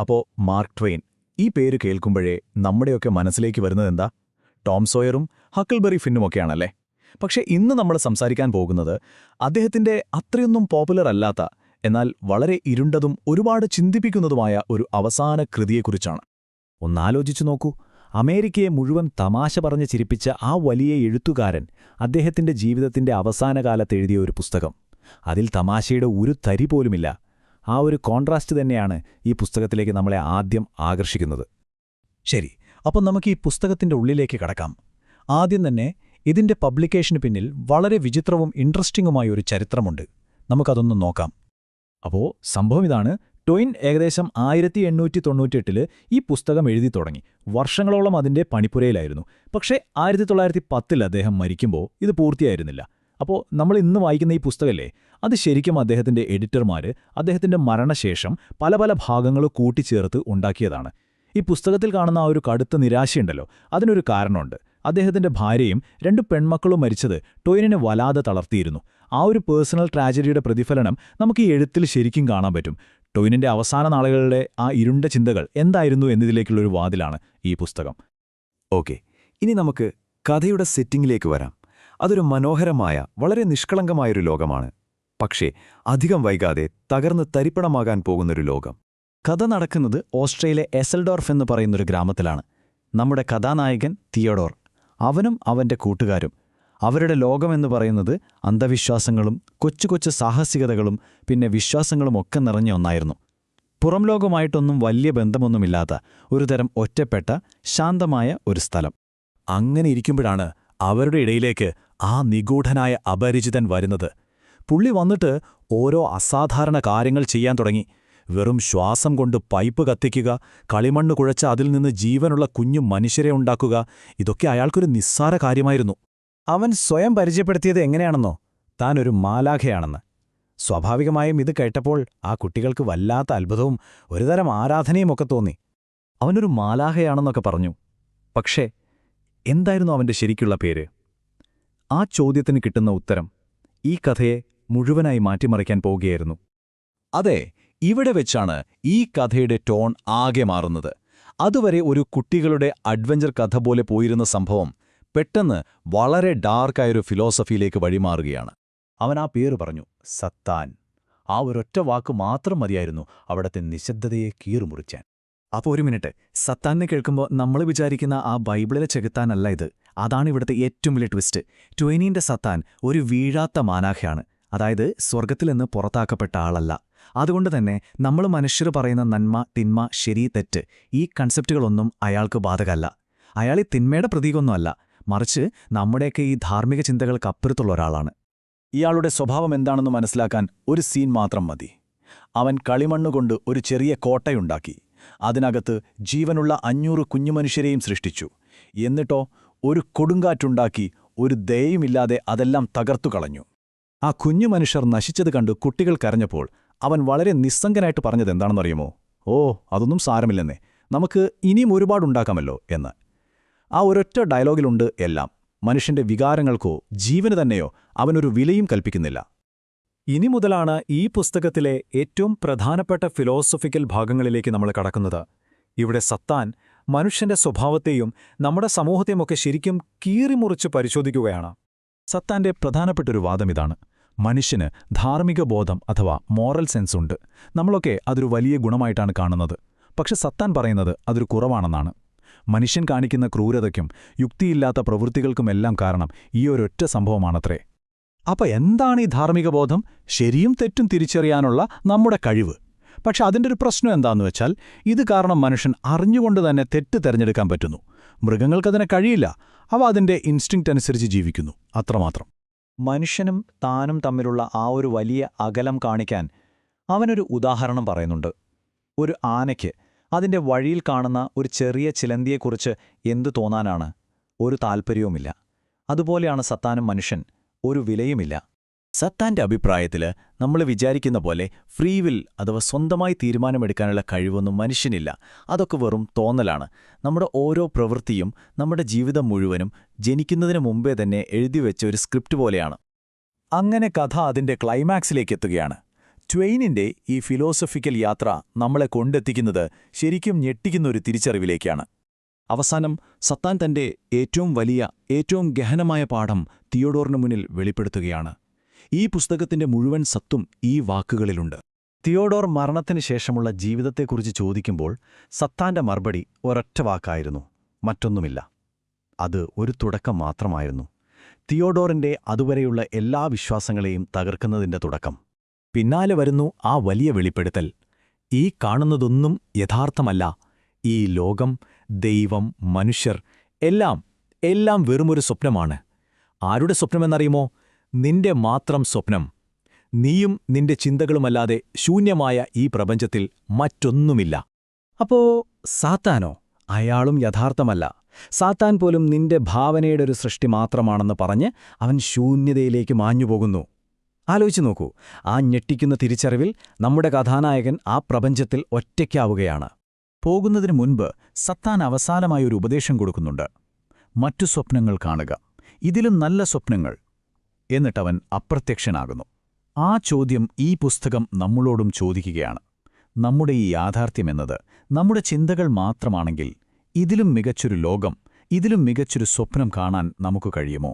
അപ്പോ mark Twain ഈ പേര് കേൾക്കുമ്പോഴേ നമ്മുടെയൊക്കെ മനസ്സിലേക്ക് വരുന്നതെന്താ? Tom സോയറും Huckleberry ഫിന്നുമൊക്കെയാണല്ലേ. പക്ഷേ ഇന്ന് നമ്മൾ സംസാരിക്കാൻ പോകുന്നത് അദ്ദേഹത്തിന്റെ അത്രയൊന്നും പോപ്പുലർ അല്ലാത്ത, എന്നാൽ വളരെ ഇരുണ്ടതും ഒരുപാട് ചിന്തിപ്പിക്കുന്നതുമായ ഒരു അവസാന കൃതിയെക്കുറിച്ചാണ്. ഒന്നാലോചിച്ചു നോക്കൂ, അമേരിക്കയെ മുഴുവൻ തമാശ പറഞ്ഞ് ചിരിപ്പിച്ച ആ വലിയ എഴുത്തുകാരൻ അദ്ദേഹത്തിന്റെ ജീവിതത്തിന്റെ അവസാന കാലത്ത് എഴുതിയ ഒരു പുസ്തകം. അതിൽ തമാശയുടെ ഒരു തരി പോലുമില്ല. ആ ഒരു കോൺട്രാസ്റ്റ് തന്നെയാണ് ഈ പുസ്തകത്തിലേക്ക് നമ്മളെ ആദ്യം ആകർഷിക്കുന്നത്. ശരി, അപ്പം നമുക്ക് ഈ പുസ്തകത്തിന്റെ ഉള്ളിലേക്ക് കടക്കാം. ആദ്യം തന്നെ ഇതിന്റെ പബ്ലിക്കേഷന് പിന്നിൽ വളരെ വിചിത്രവും ഇൻട്രസ്റ്റിംഗുമായ ഒരു ചരിത്രമുണ്ട്. നമുക്കതൊന്ന് നോക്കാം. അപ്പോൾ സംഭവം ഇതാണ്. ടോയിൻ ഏകദേശം 1898 ഈ പുസ്തകം എഴുതി തുടങ്ങി. വർഷങ്ങളോളം അതിന്റെ പണിപ്പുരയിലായിരുന്നു. പക്ഷേ 1910 അദ്ദേഹം മരിക്കുമ്പോൾ ഇത് പൂർത്തിയായിരുന്നില്ല. അപ്പോൾ നമ്മൾ ഇന്ന് വായിക്കുന്ന ഈ പുസ്തകമല്ലേ, അത് ശരിക്കും അദ്ദേഹത്തിന്റെ എഡിറ്റർമാർ അദ്ദേഹത്തിന്റെ മരണശേഷം പല പല ഭാഗങ്ങൾ കൂട്ടിച്ചേർത്ത് ഉണ്ടാക്കിയതാണ്. ഈ പുസ്തകത്തിൽ കാണുന്ന ആ ഒരു കടുത്ത നിരാശയുണ്ടല്ലോ, അതിനൊരു കാരണമുണ്ട്. അദ്ദേഹത്തിന്റെ ഭാര്യയും 2 പെൺമക്കളും മരിച്ചത് ടോയിനിനെ വല്ലാതെ തളർത്തിയിരുന്നു. ആ ഒരു പേഴ്സണൽ ട്രാജഡിയുടെ പ്രതിഫലനം നമുക്ക് ഈ എഴുത്തിൽ ശരിക്കും കാണാൻ പറ്റും. ടോയിനിന്റെ അവസാന നാളുകളിലെ ആ ഇരുണ്ട ചിന്തകൾ എന്തായിരുന്നു എന്നതിലേക്കുള്ളൊരു വാതിലാണ് ഈ പുസ്തകം. ഓക്കെ, ഇനി നമുക്ക് കഥയുടെ സെറ്റിംഗിലേക്ക് വരാം. അതൊരു മനോഹരമായ, വളരെ നിഷ്കളങ്കമായൊരു ലോകമാണ്. പക്ഷേ അധികം വൈകാതെ തകർന്ന് തരിപ്പണമാകാൻ പോകുന്നൊരു ലോകം. കഥ നടക്കുന്നത് ഓസ്ട്രേലിയയിലെ എസൽഡോർഫ് എന്ന് പറയുന്നൊരു ഗ്രാമത്തിലാണ്. നമ്മുടെ കഥാനായകൻ തിയോഡോർ, അവനും അവന്റെ കൂട്ടുകാരും. അവരുടെ ലോകമെന്ന് പറയുന്നത് അന്ധവിശ്വാസങ്ങളും കൊച്ചു കൊച്ചു സാഹസികതകളും പിന്നെ വിശ്വാസങ്ങളുമൊക്കെ നിറഞ്ഞ ഒന്നായിരുന്നു. പുറം ലോകമായിട്ടൊന്നും വലിയ ബന്ധമൊന്നുമില്ലാത്ത ഒരുതരം ഒറ്റപ്പെട്ട ശാന്തമായ ഒരു സ്ഥലം. അങ്ങനെ ഇരിക്കുമ്പോഴാണ് അവരുടെ ഇടയിലേക്ക് ആ നിഗൂഢനായ അപരിചിതൻ വരുന്നത്. പുള്ളി വന്നിട്ട് ഓരോ അസാധാരണ കാര്യങ്ങൾ ചെയ്യാൻ തുടങ്ങി. വെറും ശ്വാസം കൊണ്ട് പൈപ്പ് കത്തിക്കുക, കളിമണ്ണ് കുഴച്ച് അതിൽ നിന്ന് ജീവനുള്ള കുഞ്ഞു മനുഷ്യരെ ഉണ്ടാക്കുക, ഇതൊക്കെ അയാൾക്കൊരു നിസ്സാര കാര്യമായിരുന്നു. അവൻ സ്വയം പരിചയപ്പെടുത്തിയത് എങ്ങനെയാണെന്നോ, താൻ ഒരു മാലാഖയാണെന്ന്. സ്വാഭാവികമായും ഇത് കേട്ടപ്പോൾ ആ കുട്ടികൾക്ക് വല്ലാത്ത അത്ഭുതവും ഒരുതരം ആരാധനയുമൊക്കെ തോന്നി. അവനൊരു മാലാഖയാണെന്നൊക്കെ പറഞ്ഞു. പക്ഷേ എന്തായിരുന്നു അവന്റെ ശരിക്കുള്ള പേര്? ആ ചോദ്യത്തിന് കിട്ടുന്ന ഉത്തരം ഈ കഥയെ മുഴുവനായി മാറ്റിമറിക്കാൻ പോവുകയായിരുന്നു. അതെ, ഇവിടെ വെച്ചാണ് ഈ കഥയുടെ ടോൺ ആകെ മാറുന്നത്. അതുവരെ ഒരു കുട്ടികളുടെ അഡ്വഞ്ചർ കഥ പോലെ പോയിരുന്ന സംഭവം പെട്ടെന്ന് വളരെ ഡാർക്കായൊരു ഫിലോസഫിയിലേക്ക് വഴിമാറുകയാണ്. അവൻ ആ പേര് പറഞ്ഞു, സത്താൻ. ആ ഒരൊറ്റ വാക്ക് മാത്രം മതിയായിരുന്നു അവിടത്തെ നിശബ്ദതയെ കീറുമുറിച്ചാൻ. അപ്പോൾ ഒരു മിനിറ്റ്, സത്താനെ കേൾക്കുമ്പോൾ നമ്മൾ വിചാരിക്കുന്ന ആ ബൈബിളിലെ ചെകുത്താനല്ല ഇത്. അതാണ് ഇവിടുത്തെ ഏറ്റവും വലിയ ട്വിസ്റ്റ്. ട്വെയിനിന്റെ സത്താൻ ഒരു വീഴാത്ത മാനാഖയാണ്. അതായത് സ്വർഗത്തിൽ നിന്ന് പുറത്താക്കപ്പെട്ട ആളല്ല. അതുകൊണ്ട് തന്നെ നമ്മൾ മനുഷ്യർ പറയുന്ന നന്മ, തിന്മ, ശരി, തെറ്റ്, ഈ കൺസെപ്റ്റുകളൊന്നും അയാൾക്ക് ബാധകമല്ല. അയാൾ ഈ തിന്മയുടെ പ്രതീകമൊന്നുമല്ല, മറിച്ച് നമ്മുടെയൊക്കെ ഈ ധാർമ്മിക ചിന്തകൾക്കപ്പുറത്തുള്ള ഒരാളാണ്. ഇയാളുടെ സ്വഭാവം എന്താണെന്ന് മനസ്സിലാക്കാൻ ഒരു സീൻ മാത്രം മതി. അവൻ കളിമണ്ണുകൊണ്ട് ഒരു ചെറിയ കോട്ടയുണ്ടാക്കി. അതിനകത്ത് ജീവനുള്ള 500 കുഞ്ഞുമനുഷ്യരെയും സൃഷ്ടിച്ചു. എന്നിട്ടോ ഒരു കൊടുങ്കാറ്റുണ്ടാക്കി ഒരു ദയയുമില്ലാതെ അതെല്ലാം തകർത്തുകളഞ്ഞു. ആ കുഞ്ഞു മനുഷ്യർ നശിച്ചത് കണ്ട് കുട്ടികൾ കരഞ്ഞപ്പോൾ അവൻ വളരെ നിസ്സംഗനായിട്ട് പറഞ്ഞതെന്താണെന്നറിയുമോ? ഓ, അതൊന്നും സാരമില്ലെന്നേ, നമുക്ക് ഇനിയും ഒരുപാടുണ്ടാക്കാമല്ലോ എന്ന്. ആ ഒരൊറ്റ ഡയലോഗിലുണ്ട് എല്ലാം. മനുഷ്യന്റെ വികാരങ്ങൾക്കോ ജീവന് തന്നെയോ അവനൊരു വിലയും കൽപ്പിക്കുന്നില്ല. ഇനി മുതലാണ് ഈ പുസ്തകത്തിലെ ഏറ്റവും പ്രധാനപ്പെട്ട ഫിലോസഫിക്കൽ ഭാഗങ്ങളിലേക്ക് നമ്മൾ കടക്കുന്നത്. ഇവിടെ സത്താൻ മനുഷ്യന്റെ സ്വഭാവത്തെയും നമ്മുടെ സമൂഹത്തെയുമൊക്കെ ശരിക്കും കീറിമുറിച്ച് പരിശോധിക്കുകയാണ്. സത്താന്റെ പ്രധാനപ്പെട്ടൊരു വാദമിതാണ്: മനുഷ്യന് ധാർമ്മിക ബോധം അഥവാ മോറൽ സെൻസ് ഉണ്ട്. നമ്മളൊക്കെ അതൊരു വലിയ ഗുണമായിട്ടാണ് കാണുന്നത്. പക്ഷെ സത്താൻ പറയുന്നത് അതൊരു കുറവാണെന്നാണ്. മനുഷ്യൻ കാണിക്കുന്ന ക്രൂരതയ്ക്കും യുക്തിയില്ലാത്ത പ്രവൃത്തികൾക്കുമെല്ലാം കാരണം ഈ ഒരൊറ്റ സംഭവമാണത്രേ. അപ്പൊ എന്താണ് ഈ ധാർമ്മിക ബോധം? ശരിയും തെറ്റും തിരിച്ചറിയാനുള്ള നമ്മുടെ കഴിവ്. പക്ഷെ അതിൻ്റെ ഒരു പ്രശ്നം എന്താണെന്ന് വെച്ചാൽ, ഇത് കാരണം മനുഷ്യൻ അറിഞ്ഞുകൊണ്ട് തന്നെ തെറ്റ് തിരഞ്ഞെടുക്കാൻ പറ്റുന്നു. മൃഗങ്ങൾക്കതിനെ കഴിയില്ല. അവ അതിൻ്റെ ഇൻസ്റ്റിങ്ക്റ്റ് അനുസരിച്ച് ജീവിക്കുന്നു, അത്രമാത്രം. മനുഷ്യനും താനും തമ്മിലുള്ള ആ ഒരു വലിയ അകലം കാണിക്കാൻ അവനൊരു ഉദാഹരണം പറയുന്നുണ്ട്. ഒരു ആനയ്ക്ക് അതിന്റെ വഴിയിൽ കാണുന്ന ഒരു ചെറിയ ചിലന്തിയെക്കുറിച്ച് എന്തു തോന്നാനാണ്? ഒരു താൽപ്പര്യവുമില്ല. അതുപോലെയാണ് സത്താനും മനുഷ്യൻ, ഒരു വിലയുമില്ല. സത്താന്റെ അഭിപ്രായത്തിൽ നമ്മൾ വിചാരിക്കുന്ന പോലെ ഫ്രീ വിൽ അഥവാ സ്വന്തമായി തീരുമാനമെടുക്കാനുള്ള കഴിവൊന്നും മനുഷ്യനില്ല. അതൊക്കെ വെറും തോന്നലാണ്. നമ്മുടെ ഓരോ പ്രവൃത്തിയും നമ്മുടെ ജീവിതം മുഴുവനും ജനിക്കുന്നതിന് മുമ്പേ തന്നെ എഴുതിവെച്ച ഒരു സ്ക്രിപ്റ്റ് പോലെയാണ്. അങ്ങനെ കഥ അതിന്റെ ക്ലൈമാക്സിലേക്ക് എത്തുകയാണ്. ട്വെയിനിന്റെ ഈ ഫിലോസഫിക്കൽ യാത്ര നമ്മളെ കൊണ്ടെത്തിക്കുന്നത് ശരിക്കും ഞെട്ടിക്കുന്നൊരു തിരിച്ചറിവിലേക്കാണ്. അവസാനം സത്താൻ തന്റെ ഏറ്റവും വലിയ, ഏറ്റവും ഗഹനമായ പാഠം തിയോഡോറിന് മുന്നിൽ വെളിപ്പെടുത്തുകയാണ്. ഈ പുസ്തകത്തിന്റെ മുഴുവൻ സത്തും ഈ വാക്കുകളിലുണ്ട്. തിയോഡോർ മരണത്തിന് ശേഷമുള്ള ജീവിതത്തെക്കുറിച്ച് ചോദിക്കുമ്പോൾ സത്താന്റെ മറുപടി ഒരൊറ്റ വാക്കായിരുന്നു: മറ്റൊന്നുമില്ല. അത് ഒരു തുടക്കം മാത്രമായിരുന്നു. തിയോഡോറിന്റെ അതുവരെയുള്ള എല്ലാ വിശ്വാസങ്ങളെയും തകർക്കുന്നതിന്റെ തുടക്കം. പിന്നാലെ വരുന്നു ആ വലിയ വെളിപ്പെടുത്തൽ: ഈ കാണുന്നതൊന്നും യഥാർത്ഥമല്ല. ഈ ലോകം, ദൈവം, മനുഷ്യർ എല്ലാം വെറുമൊരു സ്വപ്നമാണ്. ആരുടെ സ്വപ്നമെന്നറിയുമോ? നിന്റെ മാത്രം സ്വപ്നം. നീയും നിന്റെ ചിന്തകളുമല്ലാതെ ശൂന്യമായ ഈ പ്രപഞ്ചത്തിൽ മറ്റൊന്നുമില്ല. അപ്പോ സാത്താനോ? അയാളും യഥാർത്ഥമല്ല. സാത്താൻ പോലും നിന്റെ ഭാവനയുടെ ഒരു സൃഷ്ടി മാത്രമാണെന്ന് പറഞ്ഞ് അവൻ ശൂന്യതയിലേക്ക് മാഞ്ഞുപോകുന്നു. ആലോചിച്ചു നോക്കൂ, ആ ഞെട്ടിക്കുന്ന തിരിച്ചറിവിൽ നമ്മുടെ കഥാനായകൻ ആ പ്രപഞ്ചത്തിൽ ഒറ്റയ്ക്കാവുകയാണ്. പോകുന്നതിനു മുൻപ് സത്താൻ അവസാനമായൊരു ഉപദേശം കൊടുക്കുന്നുണ്ട്: മറ്റു സ്വപ്നങ്ങൾ കാണുക, ഇതിലും നല്ല സ്വപ്നങ്ങൾ. എന്നിട്ടവൻ അപ്രത്യക്ഷനാകുന്നു. ആ ചോദ്യം ഈ പുസ്തകം നമ്മളോടും ചോദിക്കുകയാണ്. നമ്മുടെ ഈ യാഥാർത്ഥ്യമെന്നത് നമ്മുടെ ചിന്തകൾ മാത്രമാണെങ്കിൽ ഇതിലും മികച്ചൊരു ലോകം, ഇതിലും മികച്ചൊരു സ്വപ്നം കാണാൻ നമുക്ക് കഴിയുമോ?